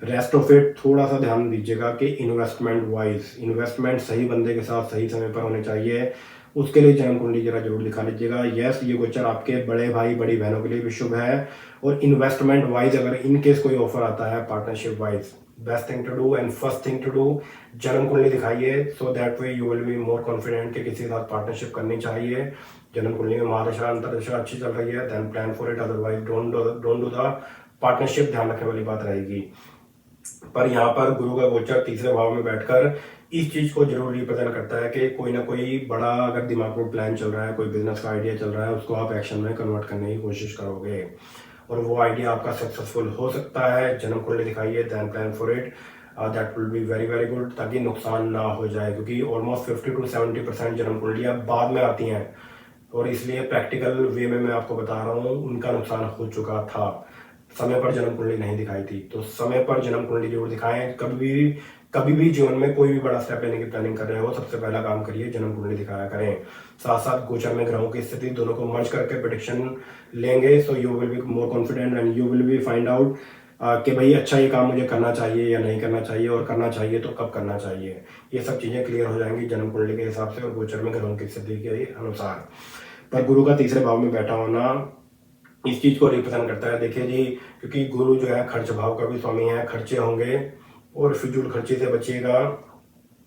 Speaker 1: रेस्ट ऑफ इट थोड़ा सा ध्यान दीजिएगा कि इन्वेस्टमेंट वाइज, इन्वेस्टमेंट सही बंदे के साथ सही समय पर होने चाहिए। उसके लिए जन्म कुंडली जरा जरूर दिखा लीजिएगा। यस, ये गोचर आपके बड़े भाई बड़ी बहनों के लिए भी शुभ है। और इन्वेस्टमेंट वाइज अगर इन केस कोई ऑफर आता है partnership wise, best thing to do and first thing to do, जन्म कुंडली दिखाइए, so that way you will be more confident कि किसी के साथ पार्टनरशिप करनी चाहिए। जन्म कुंडली में महादशा अंतरदशा अच्छी चल रही है, then plan for it, otherwise don't do the partnership. ध्यान रखने वाली बात रहेगी। पर यहाँ पर गुरु का गोचर तीसरे भाव में बैठकर इस चीज को जरूर रिप्रेजेंट करता है कि कोई ना कोई बड़ा अगर दिमाग में प्लान चल रहा है, कोई बिजनेस का आइडिया चल रहा है, उसको आप एक्शन में कन्वर्ट करने की कोशिश करोगे और वो आइडिया आपका सक्सेसफुल हो सकता है। जन्म कुंडली दिखाइए, then plan for it, that will be very very good, ताकि नुकसान ना हो जाए। क्योंकि ऑलमोस्ट 50 to 70% जन्म कुंडलियाँ बाद में आती हैं और इसलिए प्रैक्टिकल वे में मैं आपको बता रहा हूँ, उनका नुकसान हो चुका था। समय पर जन्म कुंडली नहीं दिखाई थी, तो समय पर जन्म कुंडली जरूर दिखाएं। कभी भी जीवन में कोई भी बड़ा स्टेप लेने की प्लानिंग कर रहे हो, सबसे पहला काम करिए जन्म कुंडली दिखाया करें। साथ साथ गोचर में ग्रहों की स्थिति दोनों को मर्ज करके प्रेडिक्शन लेंगे, so you will be more confident and you will B find out कि भाई अच्छा ये काम मुझे करना चाहिए या नहीं करना चाहिए, और करना चाहिए तो कब करना चाहिए। ये सब चीजें क्लियर हो जाएंगी जन्म कुंडली के हिसाब से और गोचर में ग्रहों की स्थिति के अनुसार। पर गुरु का तीसरे भाव में बैठा होना इस चीज को रिप्रेजेंट करता है। देखिए जी, क्योंकि गुरु जो है खर्च भाव का भी स्वामी है, खर्चे होंगे और फिजूल खर्चे से बचिएगा।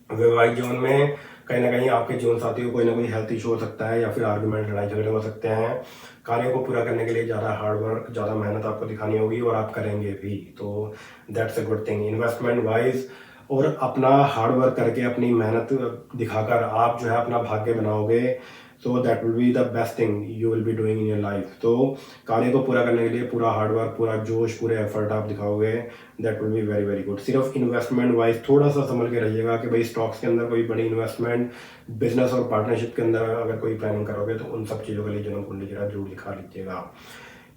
Speaker 1: वैवाहिक जीवन में कहीं ना कहीं आपके जीवन साथी को कोई ना कोई हेल्थ इशू हो सकता है या फिर आर्गुमेंट, लड़ाई झगड़े हो सकते हैं। कार्यों को पूरा करने के लिए ज़्यादा हार्ड वर्क, ज़्यादा मेहनत आपको दिखानी होगी और आप करेंगे भी, तो that's a good thing. Investment wise और अपना हार्ड वर्क करके, अपनी मेहनत दिखाकर आप जो है अपना भाग्य बनाओगे, so that will be the best thing you will be doing in your life. तो कार्य को पूरा करने के लिए पूरा हार्ड वर्क, पूरा जोश, पूरे एफर्ट आप दिखाओगे, that will be very very good. सिर्फ इन्वेस्टमेंट वाइज थोड़ा सा समझ के रहिएगा कि भाई स्टॉक्स के अंदर कोई बड़ी इन्वेस्टमेंट, बिजनेस और पार्टनरशिप के अंदर अगर कोई प्लानिंग करोगे तो उन सब चीज़ों के लिए जन्म कुंडली जरा जरूर दिखा लीजिएगा।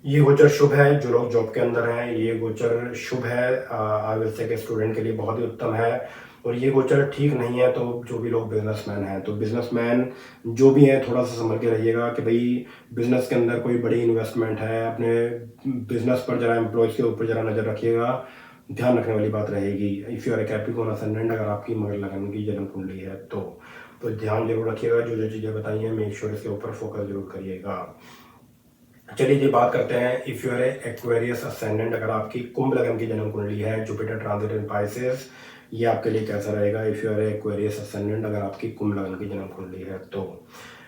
Speaker 1: ये गोचर शुभ है जो लोग जॉब के अंदर हैं, ये गोचर शुभ है आईएलटीएस के स्टूडेंट के लिए बहुत ही उत्तम है। और ये गोचर ठीक नहीं है तो जो भी लोग बिजनेसमैन हैं, तो बिजनेसमैन जो भी है थोड़ा सा समझ के रहिएगा कि भाई बिजनेस के अंदर कोई बड़ी इन्वेस्टमेंट है, अपने बिजनेस पर जरा, एम्प्लॉयज के ऊपर जरा नजर रखिएगा, ध्यान रखने वाली बात रहेगी। If you are a Capricorn ascendant, अगर आपकी मकर लगन की जन्म कुंडली है तो ध्यान जरूर रखिएगा। जो जो चीज़ें बताई हैं मेक श्योर इसके ऊपर फोकस जरूर करिएगा। चलिए जी, बात करते हैं if you are Aquarius ascendant, अगर आपकी कुंभ लगन की जन्म कुंडली है, जुपिटर ट्रांजिट इन पाइसेस, ये आपके लिए कैसा रहेगा। If you are Aquarius ascendant, अगर आपकी कुंभ लगन की जन्म कुंडली है तो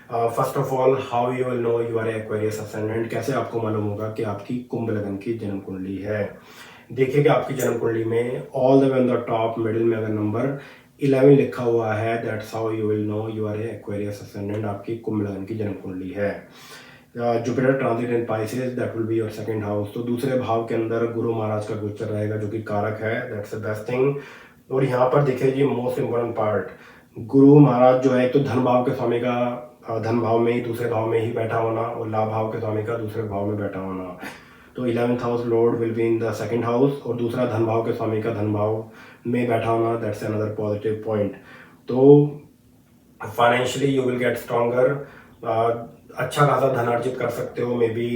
Speaker 1: first of all, how you will know you are Aquarius ascendant, कैसे आपको मालूम होगा कि आपकी कुंभ लगन की जन्म कुंडली है। देखिए कि आपकी जन्म कुंडली में all the way on the top middle में अगर नंबर 11 लिखा हुआ है, that's how you will know you are Aquarius ascendant, आपकी कुंभ लगन की जन्म कुंडली है। Jupiter transit in Pisces, that will be your second house. तो दूसरे भाव के अंदर गुरु महाराज का गोचर रहेगा जो कि कारक है, दैट्स द बेस्ट थिंग। और यहाँ पर देखिए जी, most important part, Guru Maharaj जो है एक तो धन भाव के स्वामी का धन भाव में ही, दूसरे भाव में ही बैठा होना, और लाभ भाव के स्वामी का दूसरे भाव में बैठा होना। तो 11th house Lord will be in the second house, और दूसरा धन भाव के स्वामी का धन भाव में बैठा होना, दैट्स अनदर पॉजिटिव पॉइंट। तो financially you will get stronger, अच्छा खासा धन अर्जित कर सकते हो, may be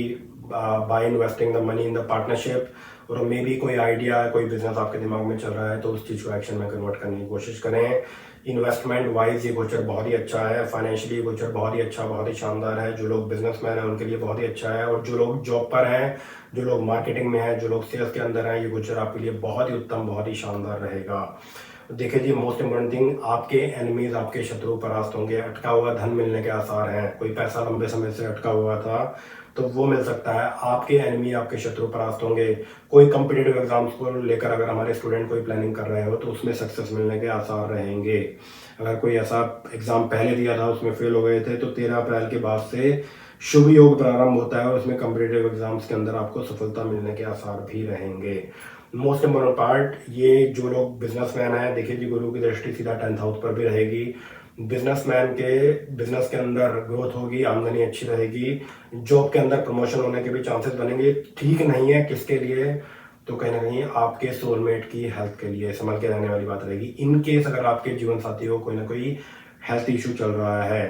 Speaker 1: by investing the money in the partnership, और मे बी कोई आइडिया, कोई बिजनेस आपके दिमाग में चल रहा है तो उस चीज़ को एक्शन में कन्वर्ट करने की कोशिश करें। इन्वेस्टमेंट वाइज ये गोचर बहुत ही अच्छा है, फाइनेंशियली ये गोचर बहुत ही अच्छा, बहुत ही शानदार है। जो लोग बिजनेसमैन हैं उनके लिए बहुत ही अच्छा है, और जो लोग जॉब पर हैं, जो लोग मार्केटिंग में हैं, जो लोग सेल्स के अंदर हैं, ये गोचर आपके लिए बहुत ही उत्तम, बहुत ही शानदार रहेगा। देखिए जी, मोस्ट इंपॉर्टेंट थिंग, आपके एनिमीज, आपके शत्रु परास्त होंगे, अटका हुआ धन मिलने के आसार हैं। कोई पैसा लंबे समय से अटका हुआ था तो वो मिल सकता है। आपके एनिमी, आपके शत्रु परास्त होंगे। कोई कॉम्पिटिटिव एग्जाम्स को लेकर अगर हमारे स्टूडेंट कोई प्लानिंग कर रहे हो तो उसमें सक्सेस मिलने के आसार रहेंगे। अगर कोई ऐसा एग्जाम पहले दिया था उसमें फेल हो गए थे तो 13 अप्रैल के बाद से शुभ योग प्रारंभ होता है और उसमें कॉम्पिटिटिव एग्जाम्स के अंदर आपको सफलता मिलने के आसार भी रहेंगे। मोस्ट इम्पोर्टेंट पार्ट, ये जो लोग बिजनेसमैन हैं, देखिए जी, गुरु की दृष्टि सीधा 10th हाउस पर भी रहेगी। बिजनेसमैन के बिजनेस के अंदर ग्रोथ होगी, आमदनी अच्छी रहेगी, जॉब के अंदर प्रमोशन होने के भी चांसेस बनेंगे। ठीक नहीं है किसके लिए, तो कहीं ना कहीं आपके सोलमेट की हेल्थ के लिए संभल के रहने वाली बात रहेगी। इन केस अगर आपके जीवन साथी को कोई ना कोई हेल्थ इशू चल रहा है,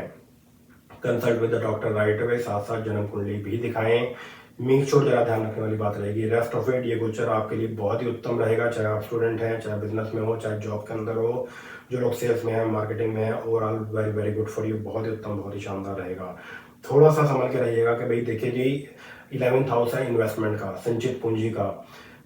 Speaker 1: consult with the doctor right away, साथ साथ जन्म कुंडली भी दिखाएं। मेक श्योर, जरा ध्यान रखने वाली बात रहेगी। रेस्ट ऑफ इट, ये गोचर आपके लिए बहुत ही उत्तम रहेगा, चाहे आप स्टूडेंट हैं, चाहे बिजनेस में हो, चाहे जॉब के अंदर हो, जो लोग सेल्स में है, मार्केटिंग में है, overall very very good for you, बहुत ही उत्तम, बहुत ही शानदार रहेगा। थोड़ा सा समझ के रहिएगा कि भाई देखिए जी, 11th हाउस है इन्वेस्टमेंट का, संचित पूंजी का,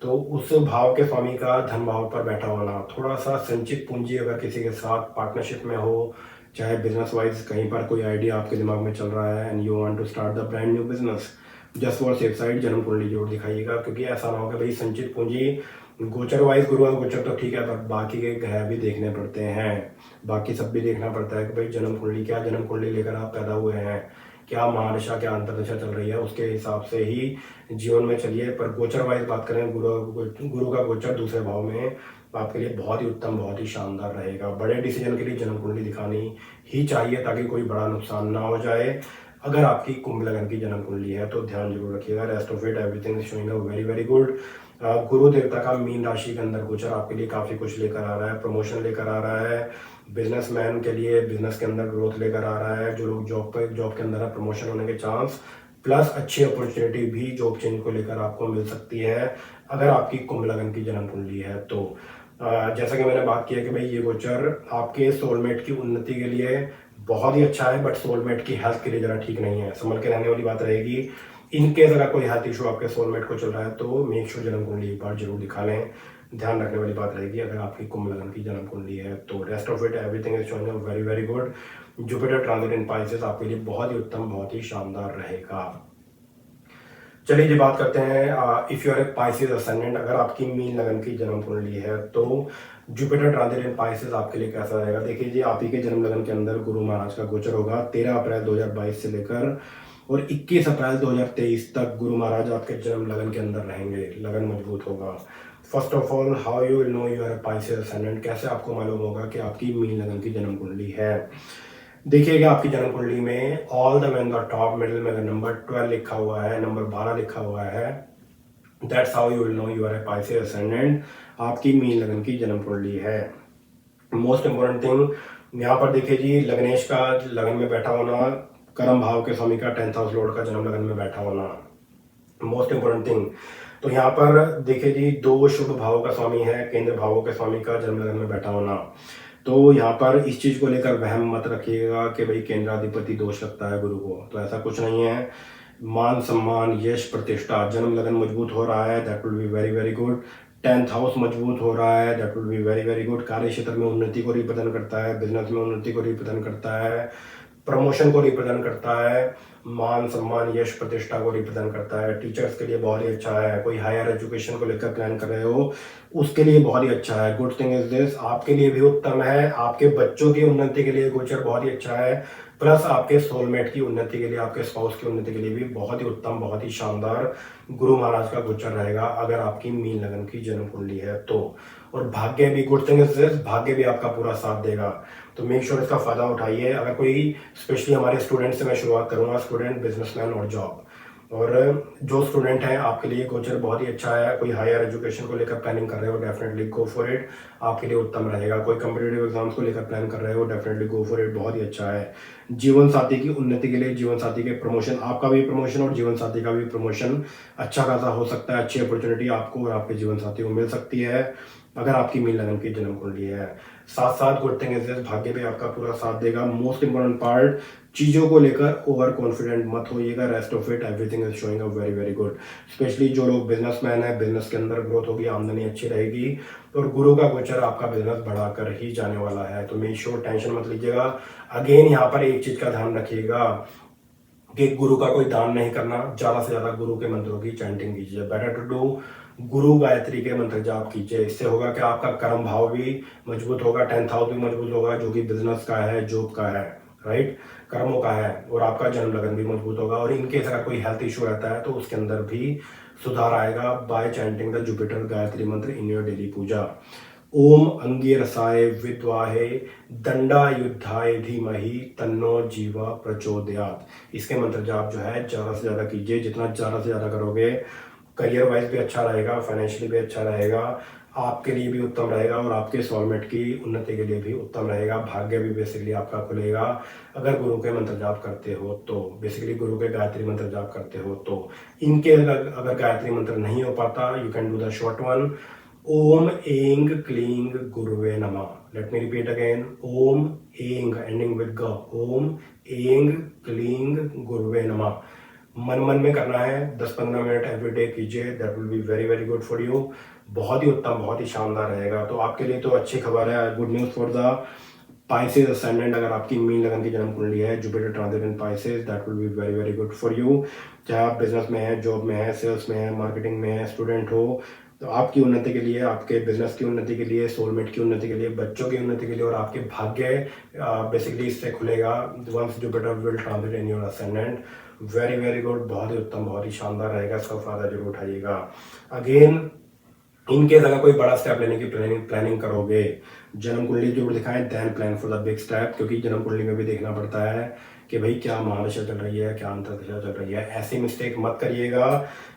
Speaker 1: तो उस भाव के स्वामी का धन भाव पर बैठा होना, थोड़ा सा संचित पूंजी अगर किसी के साथ पार्टनरशिप में हो, चाहे बिजनेस वाइज कहीं पर कोई आइडिया आपके दिमाग में चल रहा है and you want to start the brand new business, just for safe side जन्म कुंडली जरूर दिखाइएगा। क्योंकि ऐसा ना हो कि भाई संचित पूंजी, गोचर वाइज गुरु का गोचर तो ठीक है, पर बाकी के ग्रह भी देखने पड़ते हैं, बाकी सब भी देखना पड़ता है कि भाई जन्म कुंडली, क्या जन्म कुंडली लेकर आप पैदा हुए हैं, क्या महादशा, क्या अंतरदशा चल रही है, उसके हिसाब से ही जीवन में चलिए। पर गोचर वाइज बात करें, गुरु का गोचर दूसरे भाव में आपके लिए बहुत ही उत्तम, बहुत ही शानदार रहेगा। बड़े डिसीजन के लिए जन्म कुंडली दिखानी ही चाहिए ताकि कोई बड़ा नुकसान ना हो जाए। अगर आपकी कुंभ लगन की जन्म कुंडली है तो ध्यान जरूर रखिएगा। Rest of it everything is showing a very very good. गुरु देवता का मीन राशि के अंदर गोचर आपके लिए काफी कुछ लेकर आ रहा है, प्रमोशन लेकर आ रहा है, बिजनेसमैन के लिए बिजनेस के अंदर ग्रोथ लेकर आ रहा है, जो लोग जॉब के अंदर है, प्रमोशन होने के चांस, प्लस अच्छी अपॉर्चुनिटी भी जॉब चेंज को लेकर आपको मिल सकती है अगर आपकी कुंभ लगन की जन्म कुंडली है तो। जैसा कि मैंने बात किया कि भाई ये गोचर आपके सोलमेट की उन्नति के लिए बहुत ही अच्छा है, बट सोलमेट की हेल्थ के लिए जरा ठीक नहीं है, संभल के रहने वाली बात रहेगी। इनकेस अगर कोई हेल्थ इशू आपके सोलमेट को चल रहा है तो मेक श्योर जन्म कुंडली एक बार जरूर दिखा लें, ध्यान रखने वाली बात रहेगी अगर आपकी कुंभ लगन की जन्म कुंडली है तो। Rest of it everything is showing very very good. Jupiter transit in Pisces आपके लिए बहुत ही उत्तम, बहुत ही शानदार रहेगा। चलिए जी, बात करते हैं if you are a Pisces ascendant, अगर आपकी मीन लगन की जन्म कुंडली है तो जुपिटर ट्रांजिट इन पाइसेस आपके लिए कैसा रहेगा। देखिए जी, आप ही के जन्म लगन के अंदर गुरु महाराज का गोचर होगा 13 अप्रैल 2022 से लेकर और 21 अप्रैल 2023 तक गुरु महाराज आपके जन्म लगन के अंदर रहेंगे, लगन मजबूत होगा। First of all, how you will know you are a Pisces ascendant, कैसे आपको मालूम होगा कि आपकी मीन लगन की जन्म कुंडली है। देखिएगा आपकी जन्म कुंडली में all the way in the top middle में अगर नंबर 12 लिखा हुआ है, नंबर 12 लिखा हुआ है, that's how you will know you are a Pisces ascendant, आपकी मीन लगन की जन्म कुंडली है। मोस्ट इंपोर्टेंट थिंग यहाँ पर देखिए जी, लग्नेश का लगन में बैठा होना, कर्म भाव के स्वामी का 10th हाउस लॉर्ड का जन्म लगन में बैठा होना, मोस्ट इंपोर्टेंट थिंग। तो यहाँ पर देखिए जी, दो शुभ भावों का स्वामी है, केंद्र भावों के स्वामी का जन्म लगन में बैठा होना। तो यहाँ पर इस चीज को लेकर वहम मत रखिएगा कि भाई केंद्राधिपति दोष लगता है गुरु को, तो ऐसा कुछ नहीं है। मान सम्मान, यश, प्रतिष्ठा, जन्म लगन मजबूत हो रहा है, that will be very very good. 10th house मजबूत हो रहा है, that will be very very good. कार्य क्षेत्र में उन्नति को रिप्रेजेंट करता है, बिजनेस में उन्नति को रिप्रेजेंट करता है, प्रमोशन को रिप्रेजेंट करता है, मान सम्मान यश प्रतिष्ठा को रिप्रेजेंट करता है। टीचर्स के लिए बहुत ही अच्छा है। कोई हायर एजुकेशन को लेकर प्लान कर रहे हो उसके लिए बहुत ही अच्छा है। गुड थिंग इज दिस, आपके लिए भी उत्तम है। आपके बच्चों की उन्नति के लिए गोचर बहुत ही अच्छा है। प्लस आपके सोलमेट की उन्नति के लिए, आपके स्पाउस की उन्नति के लिए भी बहुत ही उत्तम, बहुत ही शानदार गुरु महाराज का गोचर रहेगा अगर आपकी मीन लगन की जन्म कुंडली है तो। और भाग्य भी, गुड थिंग इज दिस, भाग्य भी आपका पूरा साथ देगा। तो मेक श्योर इसका फायदा उठाइए। अगर कोई, स्पेशली हमारे स्टूडेंट से मैं शुरुआत करूंगा, स्टूडेंट, बिजनेसमैन और जॉब। और जो स्टूडेंट हैं आपके लिए गोचर बहुत ही अच्छा है। कोई हायर एजुकेशन को लेकर प्लानिंग कर रहे हो, डेफिनेटली गो फॉर इट, आपके लिए उत्तम रहेगा। कोई कम्पिटेटिव एग्जाम्स को लेकर प्लान कर रहे हो, डेफिनेटली गो फॉर इट, बहुत ही अच्छा है। जीवन साथी की उन्नति के लिए, जीवन साथी के प्रमोशन, आपका भी प्रमोशन और जीवन साथी का भी प्रमोशन अच्छा खासा हो सकता है। अच्छी अपॉर्चुनिटी आपको और आपके जीवन साथी को मिल सकती है अगर आपकी मीन लगन की जन्म कुंडली है। साथ साथ गुड थिंग इज दिस, भाग्य भी आपका पूरा साथ देगा। मोस्ट इंपॉर्टेंट पार्ट, चीज़ों को लेकर ओवर कॉन्फिडेंट मत होइएगा। Rest of it everything is showing a very very good. Specially जो लोग बिजनेसमैन है, बिजनेस के अंदर ग्रोथ होगी, आमदनी अच्छी रहेगी और गुरु का गोचर आपका बिजनेस बढ़ाकर ही जाने वाला है। तो मेक श्योर टेंशन मत लीजिएगा। अगेन यहाँ पर एक चीज का ध्यान रखिएगा कि गुरु का कोई दान नहीं करना। ज्यादा से ज्यादा गुरु के मंत्रों की चैंटिंग कीजिए। बेटर टू डू गुरु गायत्री के मंत्र जाप कीजिए। इससे होगा कि आपका कर्म भाव भी मजबूत होगा, 10th हाउस भी मजबूत होगा, जो कि बिजनेस का है, जॉब का है, राइट, कर्मों का है। और आपका जन्म लगन भी मजबूत होगा। और इनकेस अगर कोई हेल्थ इशू रहता है तो उसके अंदर भी सुधार आएगा bye chanting the Jupiter Gayatri मंत्र इन योर डेली पूजा। ओम अंगिरसाय विद्वाहे दंडायुद्धाय धीमहि तन्नो जीवा प्रचोदयात। इसके मंत्र जाप जो है ज़्यादा से ज़्यादा कीजिए। जितना ज़्यादा से ज़्यादा करोगे, करियर वाइज भी अच्छा रहेगा, फाइनेंशियली भी अच्छा रहेगा, आपके लिए भी उत्तम रहेगा और आपके सोलमेट की उन्नति के लिए भी उत्तम रहेगा। भाग्य भी बेसिकली आपका खुलेगा अगर गुरु के मंत्र जाप करते हो तो। बेसिकली गुरु के गायत्री मंत्र जाप करते हो तो। इनके अगर गायत्री मंत्र नहीं हो पाता, you can do the short one, ओम एंग क्लींग गुरुवे नमः। लेट मी रिपीट अगेन, ओम एंग एंडिंग विद ग, ओम एंग क्लींग गुरुवे नमः। मन मन में करना है, 10-15 मिनट एवरीडे कीजिए। That will be very very good for you. बहुत ही उत्तम, बहुत ही शानदार रहेगा। तो आपके लिए तो अच्छी खबर है, good news for the Pisces ascendant. अगर आपकी मीन लगन की जन्म कुंडली है, Jupiter transit in Pisces, that will be very very good for you. चाहे आप बिजनेस में है, जॉब में है, सेल्स में है, मार्केटिंग में है, स्टूडेंट हो, तो आपकी उन्नति के लिए, आपके बिजनेस की उन्नति के लिए, सोलमेट की उन्नति के लिए, बच्चों की उन्नति के लिए और आपके भाग्य बेसिकली इससे खुलेगा once Jupiter will transit in your ascendant. Very very good, बहुत ही उत्तम, बहुत ही शानदार रहेगा। इसका फायदा जरूर उठाइएगा। अगेन इनकेस अगर कोई बड़ा स्टेप लेने की प्लानिंग करोगे, जन्म कुंडली जरूर दिखाएं, then plan for the big step. क्योंकि जन्म कुंडली में भी देखना पड़ता है कि भाई क्या महादशा चल रही है, क्या अंतर्दशा चल रही है। ऐसी मिस्टेक मत करिएगा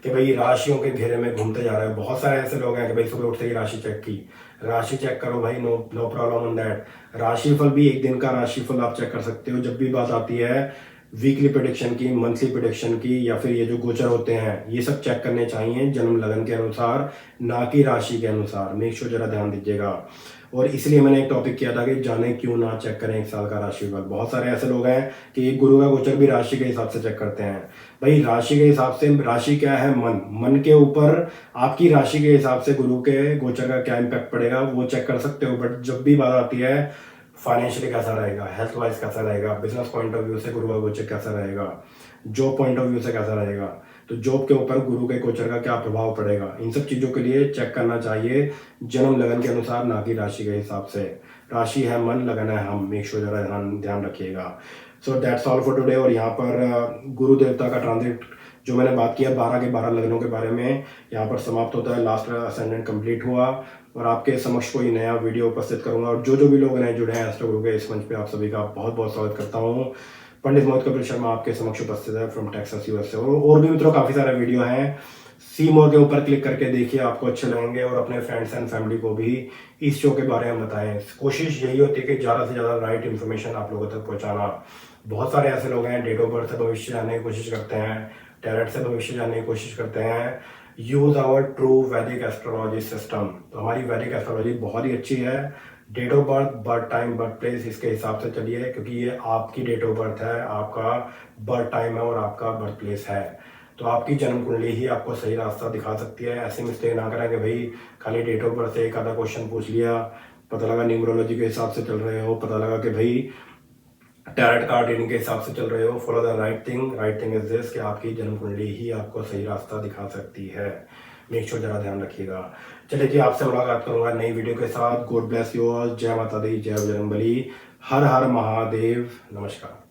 Speaker 1: कि भाई राशियों के घेरे में घूमते जा रहे हो। बहुत सारे ऐसे लोग हैं कि भाई सुबह उठते ही राशि चेक की, राशि चेक करो भाई, no no problem on that. राशिफल भी एक दिन का राशिफल आप चेक कर सकते हो। जब भी बात आती है वीकली प्रोडिक्शन की, मंथली प्रोडिक्शन की, या फिर ये जो गोचर होते हैं, ये सब चेक करने चाहिए जन्म लगन के अनुसार, ना कि राशि के अनुसार। मेक श्योर जरा ध्यान दीजिएगा। और इसलिए मैंने एक टॉपिक किया था कि जाने क्यों ना चेक करें एक साल का राशिफल। बहुत सारे ऐसे लोग हैं कि गुरु का गोचर भी राशि के हिसाब से चेक करते हैं। भाई राशि के हिसाब से, राशि क्या है, मन, मन के ऊपर आपकी राशि के हिसाब से गुरु के गोचर का क्या इम्पैक्ट पड़ेगा वो चेक कर सकते हो। बट जब भी बात आती है फाइनेंशियली कैसा रहेगा, हेल्थ वाइज कैसा रहेगा, बिजनेस पॉइंट ऑफ व्यू से गुरु का गोचर कैसा रहेगा, जॉब पॉइंट ऑफ व्यू से कैसा रहेगा, तो जॉब के ऊपर गुरु के गोचर का क्या प्रभाव पड़ेगा, इन सब चीज़ों के लिए चेक करना चाहिए जन्म लगन के अनुसार, ना कि राशि के हिसाब से। राशि है मन, लगन है हम। मेक श्योर जरा ध्यान रखिएगा। So that's all for today. और यहाँ पर गुरु देवता का ट्रांजिट जो मैंने बात किया 12 के 12 लग्नों के बारे में, यहाँ पर समाप्त होता है। लास्ट असेंडेंट कंप्लीट हुआ और आपके समक्ष कोई नया वीडियो उपस्थित करूंगा। और जो भी लोग नए जुड़े हैं एस्ट्रो गुरु के इस मंच पे, आप सभी का बहुत बहुत स्वागत करता हूँ। पंडित मोहित कपिल शर्मा आपके समक्ष उपस्थित है फ्रॉम टेक्सास यूएसए। और भी मित्रों काफ़ी सारे वीडियो हैं, सी मोर के ऊपर क्लिक करके देखिए, आपको अच्छे लगेंगे। और अपने फ्रेंड्स एंड फैमिली को भी इस शो के बारे में बताएं। कोशिश यही होती है कि ज़्यादा से ज़्यादा राइट इन्फॉर्मेशन आप लोगों तक पहुँचाना। बहुत सारे ऐसे लोग हैं डेट ऑफ बर्थ से भविष्य जानने की कोशिश करते हैं, टैरेट से भविष्य जानने की कोशिश करते हैं। Use our true Vedic astrology system. तो हमारी वैदिक एस्ट्रोलॉजी बहुत ही अच्छी है। Date of birth, birth time, birth place, इसके हिसाब से चलिए, क्योंकि ये आपकी डेट ऑफ बर्थ है, आपका बर्थ टाइम है और आपका बर्थ प्लेस है। तो आपकी जन्म कुंडली ही आपको सही रास्ता दिखा सकती है। ऐसी मिस्टेक ना करें कि भाई खाली डेट ऑफ बर्थ से एक आधा क्वेश्चन पूछ लिया, पता लगा न्यूमरोलॉजी के हिसाब से चल रहे हो, पता लगा कि भाई टैरेट कार्ड रीडिंग के हिसाब से चल रहे हो, follow the right thing is this कि आपकी जन्म कुंडली ही आपको सही रास्ता दिखा सकती है। मेक श्योर जरा ध्यान रखिएगा। चलिए जी, आपसे मुलाकात करूंगा नई वीडियो के साथ। God bless you all. जय माता दी, जय बजरंगबली, हर हर महादेव, नमस्कार।